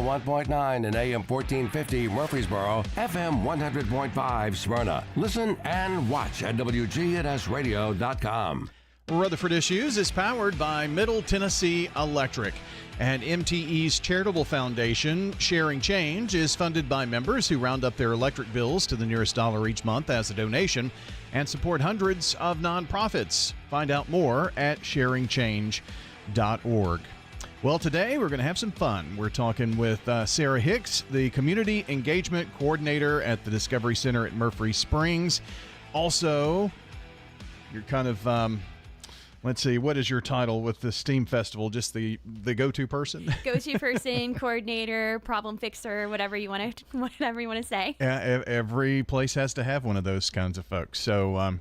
101.9 and AM 1450 Murfreesboro, FM 100.5 Smyrna. Listen and watch at wgnsradio.com. Rutherford Issues is powered by Middle Tennessee Electric. And MTE's charitable foundation, Sharing Change, is funded by members who round up their electric bills to the nearest dollar each month as a donation and support hundreds of nonprofits. Find out more at sharingchange.org. Well, today we're going to have some fun. We're talking with Sarah Hicks, the Community Engagement Coordinator at the Discovery Center at Murphy Springs. Also, you're kind of... let's see, what is your title with the STEAM Festival? Just the go-to person? Go-to person, coordinator, problem fixer, whatever you want to say. Yeah, every place has to have one of those kinds of folks. So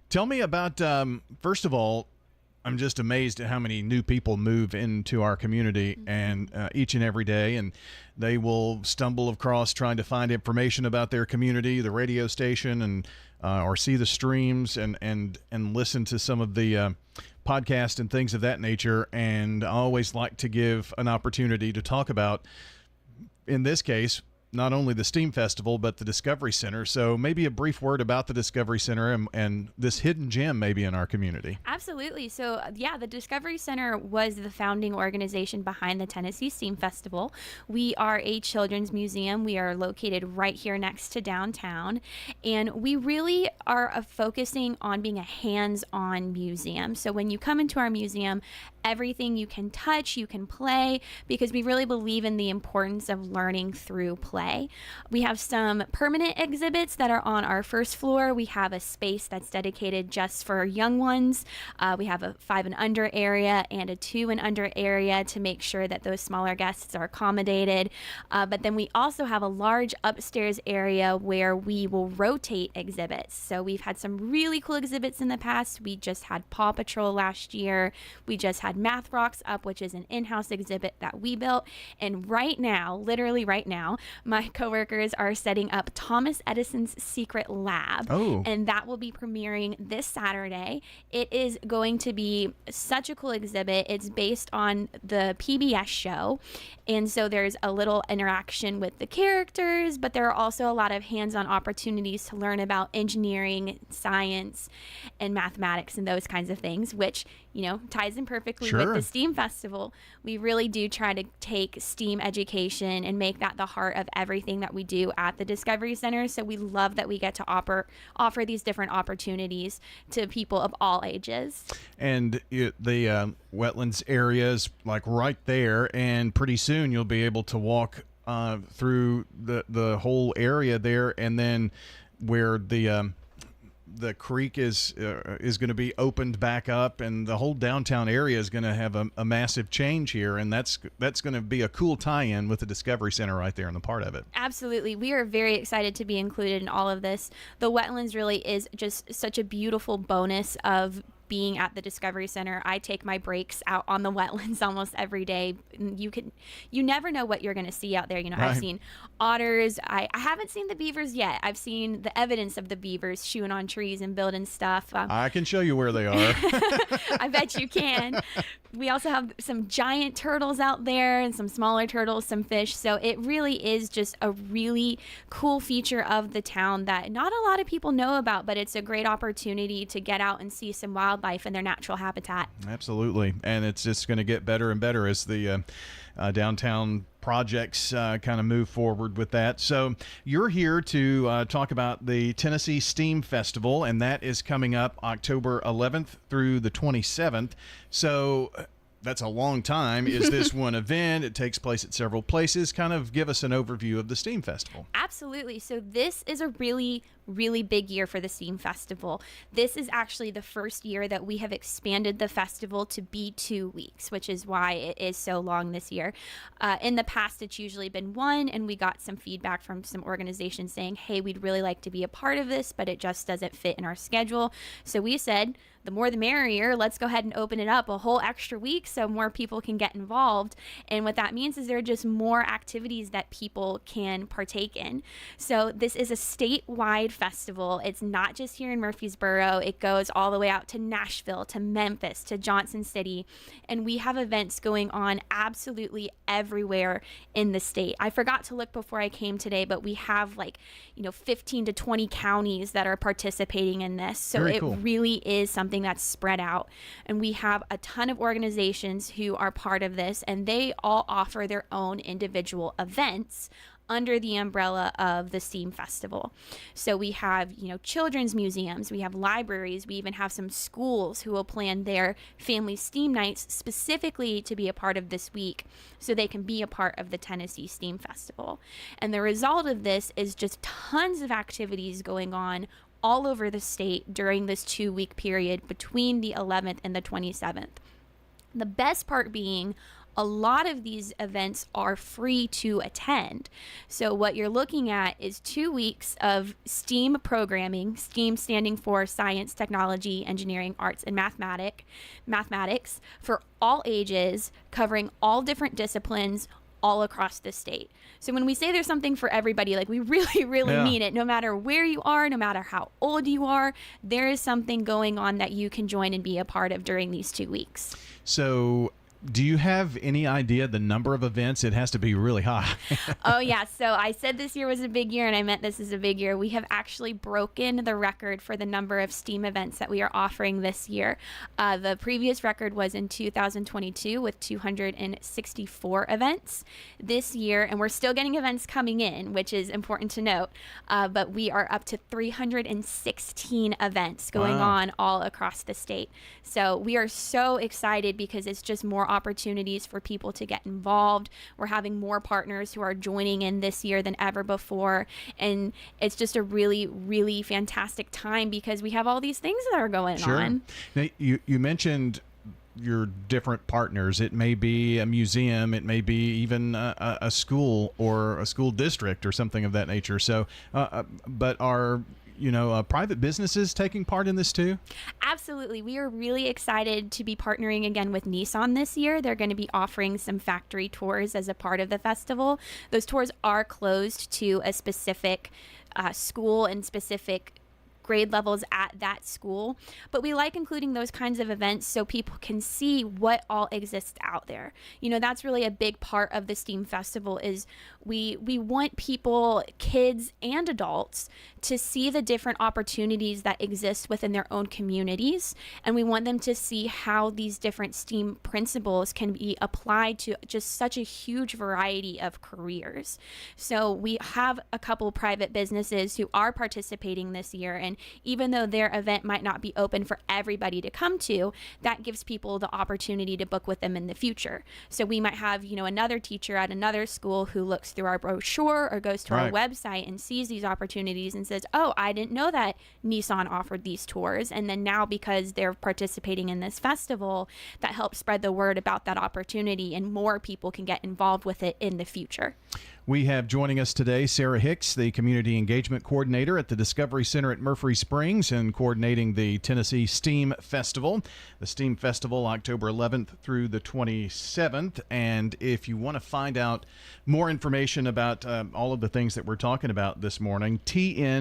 tell me about, first of all, I'm just amazed at how many new people move into our community and each and every day, and they will stumble across trying to find information about their community, the radio station, and or see the streams and listen to some of the podcasts and things of that nature. And I always like to give an opportunity to talk about, in this case, not only the STEAM Festival, but the Discovery Center. So maybe a brief word about the Discovery Center and this hidden gem maybe in our community. Absolutely. So, yeah, the Discovery Center was the founding organization behind the Tennessee STEAM Festival. We are a children's museum. We are located right here next to downtown. And we really are focusing on being a hands-on museum. So when you come into our museum, everything you can touch, you can play, because we really believe in the importance of learning through play. We have some permanent exhibits that are on our first floor. We have a space that's dedicated just for young ones. We have a 5 and under area and a 2 and under area to make sure that those smaller guests are accommodated. But then we also have a large upstairs area where we will rotate exhibits. So we've had some really cool exhibits in the past. We just had Paw Patrol last year. We just had Math Rocks up, which is an in-house exhibit that we built. And right now, literally right now, my coworkers are setting up Thomas Edison's Secret Lab. Oh. And that will be premiering this Saturday. It is going to be such a cool exhibit. It's based on the PBS show. And so there's a little interaction with the characters, but there are also a lot of hands-on opportunities to learn about engineering, science, and mathematics and those kinds of things, which, you know, ties in perfectly Sure. with the STEAM Festival. We really do try to take STEAM education and make that the heart of everything that we do at the Discovery Center. So we love that we get to offer these different opportunities to people of all ages. And the wetlands area is like right there, and pretty soon you'll be able to walk through the whole area there, and then where the creek is going to be opened back up, and the whole downtown area is going to have a massive change here, and that's going to be a cool tie-in with the Discovery Center right there in the part of it. Absolutely. We are very excited to be included in all of this. The wetlands really is just such a beautiful bonus of being at the Discovery Center. I take my breaks out on the wetlands almost every day. You never know what you're going to see out there. You know, Right. I've seen otters. I haven't seen the beavers yet. I've seen the evidence of the beavers chewing on trees and building stuff. I can show you where they are. I bet you can. We also have some giant turtles out there and some smaller turtles, some fish. So it really is just a really cool feature of the town that not a lot of people know about, but it's a great opportunity to get out and see some wildlife in their natural habitat. Absolutely. And it's just going to get better and better as the downtown projects kind of move forward with that. So you're here to talk about the Tennessee STEAM Festival, and that is coming up October 11th through the 27th. So that's a long time. Is this one event? It takes place at several places. Kind of give us an overview of the STEAM Festival. Absolutely. So this is a really, really big year for the STEAM Festival. This is actually the first year that we have expanded the festival to be 2 weeks, which is why it is so long this year. In the past, it's usually been 1, and we got some feedback from some organizations saying, hey, we'd really like to be a part of this, but it just doesn't fit in our schedule. So we said, the more the merrier. Let's go ahead and open it up a whole extra week so more people can get involved. And what that means is there are just more activities that people can partake in. So this is a statewide Festival. It's not just here in Murfreesboro. It goes all the way out to Nashville, to Memphis, to Johnson City. And we have events going on absolutely everywhere in the state. I forgot to look before I came today, but we have 15 to 20 counties that are participating in this. So Very it cool. really is something that's spread out. And we have a ton of organizations who are part of this, and they all offer their own individual events under the umbrella of the STEAM Festival. So we have, children's museums, we have libraries, we even have some schools who will plan their family STEAM nights specifically to be a part of this week so they can be a part of the Tennessee STEAM Festival. And the result of this is just tons of activities going on all over the state during this 2-week period between the 11th and the 27th. The best part being, a lot of these events are free to attend. So what you're looking at is 2 weeks of STEAM programming, STEAM standing for science, technology, engineering, arts, and mathematics for all ages, covering all different disciplines all across the state. So when we say there's something for everybody, we really, really mean it. No matter where you are, no matter how old you are, there is something going on that you can join and be a part of during these 2 weeks. So do you have any idea the number of events? It has to be really high. Oh, yeah. So I said this year was a big year, and I meant this is a big year. We have actually broken the record for the number of STEAM events that we are offering this year. The previous record was in 2022 with 264 events. This year, and we're still getting events coming in, which is important to note, but we are up to 316 events going on all across the state. So we are so excited because it's just more opportunities for people to get involved. We're having more partners who are joining in this year than ever before. And it's just a really, really fantastic time because we have all these things that are going on. Now, you mentioned your different partners. It may be a museum, it may be even a school or a school district or something of that nature. So, but are private businesses taking part in this too? Absolutely. We are really excited to be partnering again with Nissan this year. They're going to be offering some factory tours as a part of the festival. Those tours are closed to a specific school and specific grade levels at that school, but we like including those kinds of events so people can see what all exists out there. That's really a big part of the STEAM Festival is we want people, kids and adults, to see the different opportunities that exist within their own communities, and we want them to see how these different STEAM principles can be applied to just such a huge variety of careers. So we have a couple private businesses who are participating this year, and even though their event might not be open for everybody to come to, that gives people the opportunity to book with them in the future. So we might have, another teacher at another school who looks through our brochure or goes to our website and sees these opportunities and says, oh, I didn't know that Nissan offered these tours. And then now, because they're participating in this festival, that helps spread the word about that opportunity and more people can get involved with it in the future. We have joining us today Sarah Hicks, the Community Engagement Coordinator at the Discovery Center at Murphy Springs and coordinating the Tennessee STEAM Festival. The STEAM Festival, October 11th through the 27th. And if you want to find out more information about all of the things that we're talking about this morning, tnsteam.org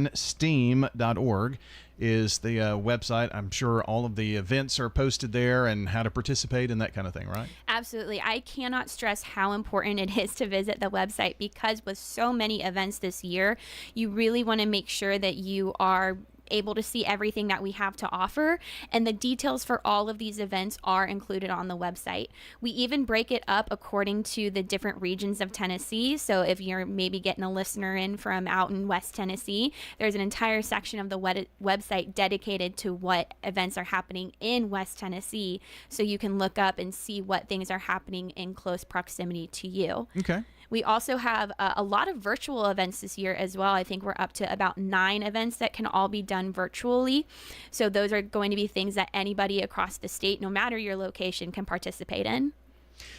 is the website. I'm sure all of the events are posted there and how to participate and that kind of thing, right? Absolutely. I cannot stress how important it is to visit the website because with so many events this year, you really want to make sure that you are able to see everything that we have to offer, and the details for all of these events are included on the website. We even break it up according to the different regions of Tennessee. So if you're maybe getting a listener in from out in West Tennessee, there's an entire section of the website dedicated to what events are happening in West Tennessee, so you can look up and see what things are happening in close proximity to you. Okay. We also have a lot of virtual events this year as well. I think we're up to about 9 events that can all be done virtually. So those are going to be things that anybody across the state, no matter your location, can participate in.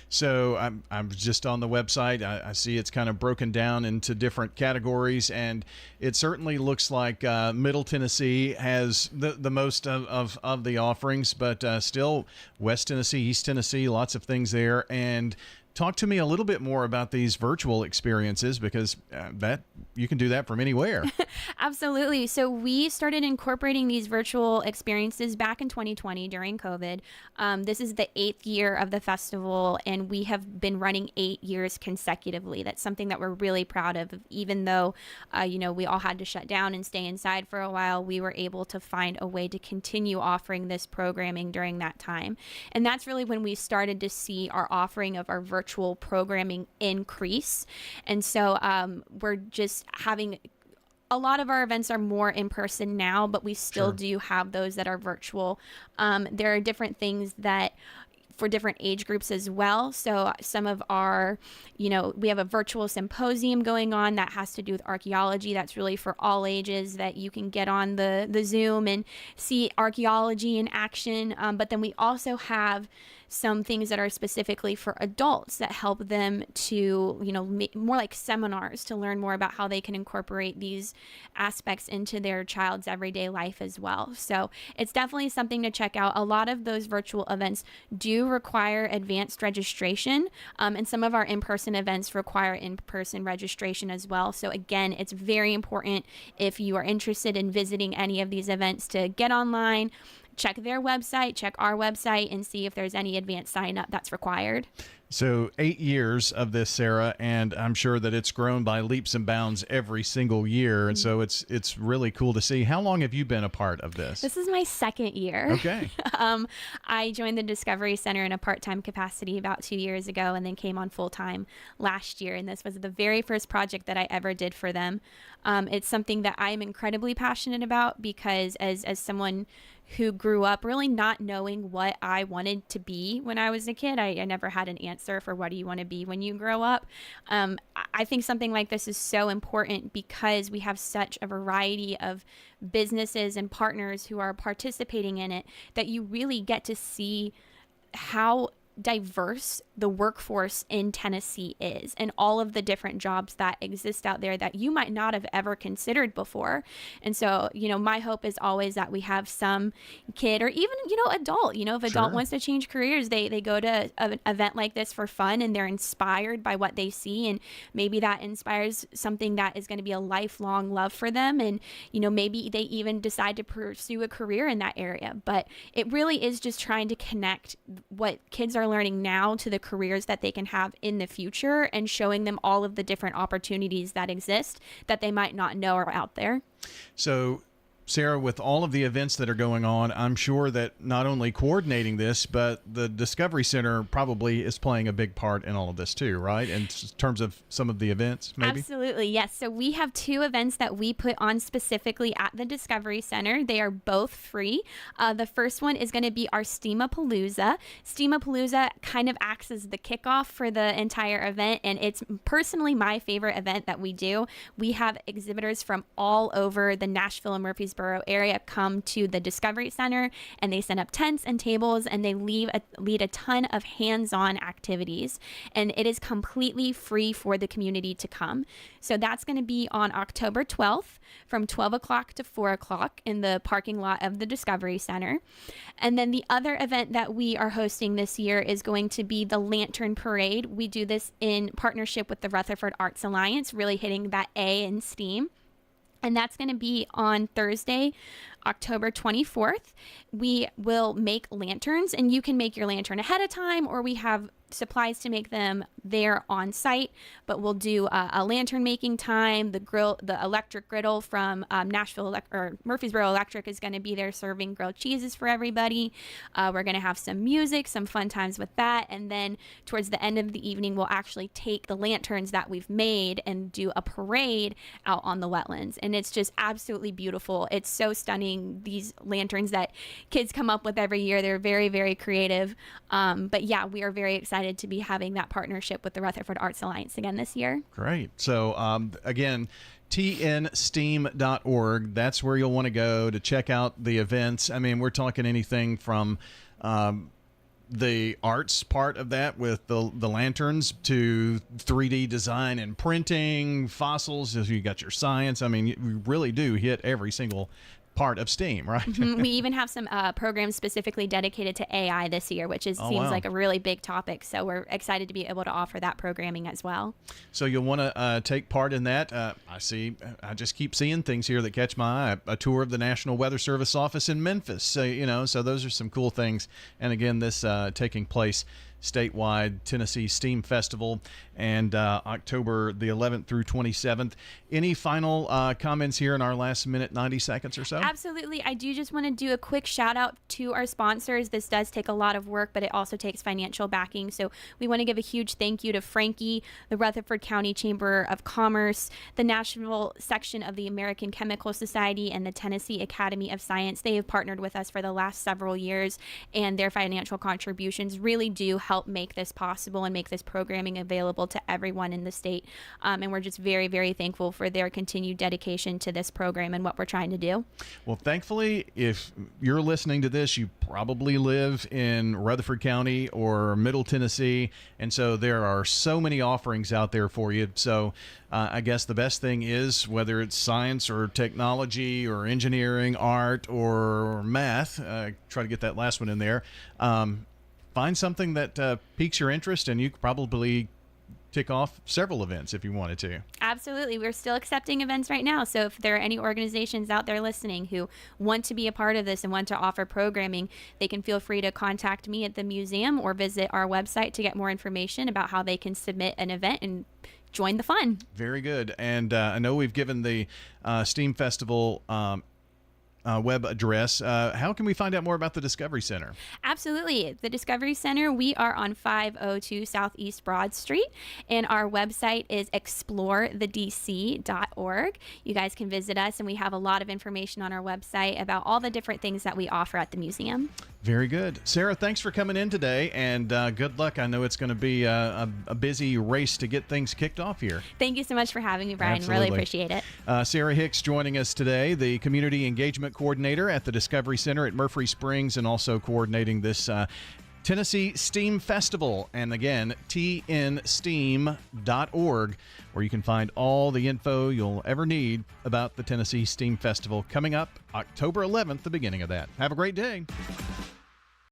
So I'm just on the website. I see it's kind of broken down into different categories, and it certainly looks like Middle Tennessee has the most of the offerings, but still West Tennessee, East Tennessee, lots of things there. And talk to me a little bit more about these virtual experiences, because that you can do that from anywhere. Absolutely. So we started incorporating these virtual experiences back in 2020 during COVID. This is the 8th year of the festival, and we have been running 8 years consecutively. That's something that we're really proud of. Even though, we all had to shut down and stay inside for a while, we were able to find a way to continue offering this programming during that time. And that's really when we started to see our offering of our virtual programming increase. And so we're just having a lot of our events are more in person now, but we still do have those that are virtual. There are different things that for different age groups as well. So some of our, we have a virtual symposium going on that has to do with archaeology. That's really for all ages, that you can get on the Zoom and see archaeology in action. But then we also have some things that are specifically for adults that help them to, more like seminars to learn more about how they can incorporate these aspects into their child's everyday life as well. So it's definitely something to check out. A lot of those virtual events do require advanced registration, and some of our in-person events require in-person registration as well. So again, it's very important if you are interested in visiting any of these events to get online, check their website, check our website, and see if there's any advanced sign up that's required. So 8 years of this, Sarah, and I'm sure that it's grown by leaps and bounds every single year. And so it's really cool to see. How long have you been a part of this? This is my 2nd year. Okay. I joined the Discovery Center in a part-time capacity about 2 years ago, and then came on full-time last year. And this was the very first project that I ever did for them. It's something that I'm incredibly passionate about, because as someone who grew up really not knowing what I wanted to be when I was a kid, I never had an answer for what do you want to be when you grow up. I think something like this is so important because we have such a variety of businesses and partners who are participating in it, that you really get to see how diverse the workforce in Tennessee is, and all of the different jobs that exist out there that you might not have ever considered before. And so, my hope is always that we have some kid, or even, adult, if adult wants to change careers, they go to an event like this for fun, and they're inspired by what they see. And maybe that inspires something that is going to be a lifelong love for them. And, maybe they even decide to pursue a career in that area. But it really is just trying to connect what kids are learning now to the careers that they can have in the future, and showing them all of the different opportunities that exist that they might not know are out there. So, Sarah, with all of the events that are going on, I'm sure that not only coordinating this, but the Discovery Center probably is playing a big part in all of this too, right? In terms of some of the events, maybe? Absolutely, yes. So we have 2 events that we put on specifically at the Discovery Center. They are both free. The first one is going to be our Steamapalooza. Steamapalooza kind of acts as the kickoff for the entire event, and it's personally my favorite event that we do. We have exhibitors from all over the Nashville and Murfreesboro area come to the Discovery Center, and they set up tents and tables, and they lead a ton of hands-on activities, and it is completely free for the community to come. So that's going to be on October 12th from 12 o'clock to 4 o'clock in the parking lot of the Discovery Center. And then the other event that we are hosting this year is going to be the Lantern Parade. We do this in partnership with the Rutherford Arts Alliance, really hitting that A in STEAM. And that's going to be on Thursday, October 24th. We will make lanterns, and you can make your lantern ahead of time, or we have supplies to make them there on site. But we'll do a lantern making time. The electric griddle from Murfreesboro Electric is going to be there serving grilled cheeses for everybody. We're going to have some music, some fun times with that. And then towards the end of the evening, we'll actually take the lanterns that we've made and do a parade out on the wetlands. And it's just absolutely beautiful. It's so stunning, these lanterns that kids come up with every year. They're very, very creative. But yeah, we are very excited to be having that partnership with the Rutherford Arts Alliance again this year. Great. So again, tnsteam.org. That's where you'll want to go to check out the events. I mean, we're talking anything from the arts part of that with the lanterns to 3D design and printing, fossils, as you got your science. I mean, you really do hit every single part of STEAM, right? We even have some programs specifically dedicated to AI this year, which seems wow. like a really big topic. So we're excited to be able to offer that programming as well. So you'll want to take part in that. I just keep seeing things here that catch my eye. A tour of the National Weather Service office in Memphis. So those are some cool things. And again, this taking place statewide, Tennessee STEAM Festival, and October the 11th through 27th. Any final comments here in our last minute, 90 seconds or so? Absolutely. I do just want to do a quick shout out to our sponsors. This does take a lot of work, but it also takes financial backing. So we want to give a huge thank you to Frankie, the Rutherford County Chamber of Commerce, the National Section of the American Chemical Society, and the Tennessee Academy of Science. They have partnered with us for the last several years, and their financial contributions really do help make this possible and make this programming available to everyone in the state. And we're just very, very thankful for their continued dedication to this program and what we're trying to do. Well, thankfully, if you're listening to this, you probably live in Rutherford County or Middle Tennessee, and so there are so many offerings out there for you. So I guess the best thing is, whether it's science or technology or engineering, art or math, try to get that last one in there, find something that piques your interest, and you could probably tick off several events if you wanted to. Absolutely. We're still accepting events right now. So if there are any organizations out there listening who want to be a part of this and want to offer programming, they can feel free to contact me at the museum or visit our website to get more information about how they can submit an event and join the fun. Very good. And I know we've given the STEAM Festival web address. How can we find out more about the Discovery Center? Absolutely. The Discovery Center, we are on 502 Southeast Broad Street, and our website is explorethedc.org. You guys can visit us, and we have a lot of information on our website about all the different things that we offer at the museum. Very good. Sarah, thanks for coming in today, and good luck. I know it's going to be a busy race to get things kicked off here. Thank you so much for having me, Brian. Absolutely. Really appreciate it. Sarah Hicks joining us today, the Community Engagement Coordinator at the Discovery Center at Murphy Springs, and also coordinating this Tennessee STEAM Festival. And again, tnsteam.org, where you can find all the info you'll ever need about the Tennessee STEAM Festival coming up October 11th, the beginning of that. Have a great day.